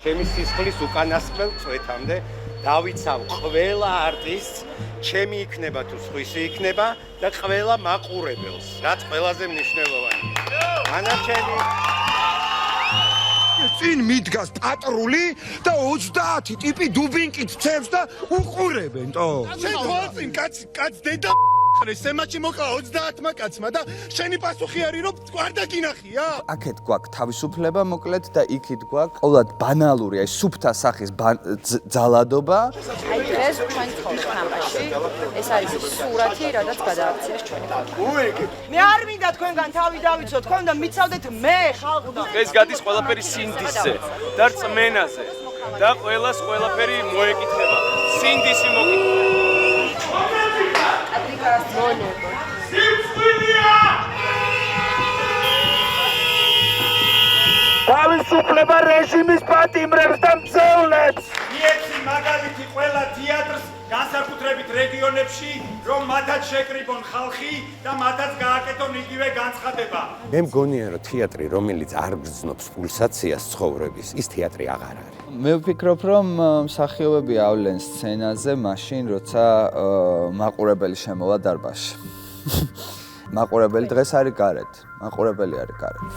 ჩემი სისხლის უკანასკნელ წვეთამდე დავიცავ ყველა არტისტს, ჩემი იქნება თუ სხვისი იქნება და ყველა მაყურებელს, რაც ყველაზე მნიშვნელოვანია. ანარჩენი წინ მიდგას პატრული და 30 ტიპი დუბინკით წევს და უყურებენ თო. შენ ხვალწინ კაც დედა სემაჩი მოკლა 30-მა კაცმა და შენი პასუხი არის რომ არ დაგინახია? აქეთ გვაქვს თავისუფლება მოკლედ და იქით გვაქვს ყოველად ბანალური, აი სუფთა სახის ძალადობა. აი დღეს ჩვენ ცხოვრობთ ამაში. ეს არის სურათი, რადგან გადააქციეს ჩვენი ხალხი. მე არ მინდა თქვენგან თავი დავიცო, თქვენ და მიცავდეთ მე ხალხთან. ეს გადის ყველაფერი სინდისზე და რწმენაზე და ყველას ყველაფერი მოეკითხება. სინდისი მოკითხება. თავისუფლება რეჟიმის პატიმრებს და მძევლებს. მიეცი მაგალითი ყველა თეატრს განსაკუთრებით რეგიონებში, რომ მათაც შეკრიბონ ხალხი და მათაც გააკეთონ იგივე განცხადება. მე მგონია რომ თეატრი რომელიც არ გრძნობს პულსაციას ცხოვრების, ის თეატრი აღარ არის. მე ვფიქრობ რომ მსახიობები ავლენ სცენაზე მაშინ როცა მაყურებელი შემოვა დარბაზში. მაყურებელი დღეს არის გარეთ. მაყურებელი არის გარეთ.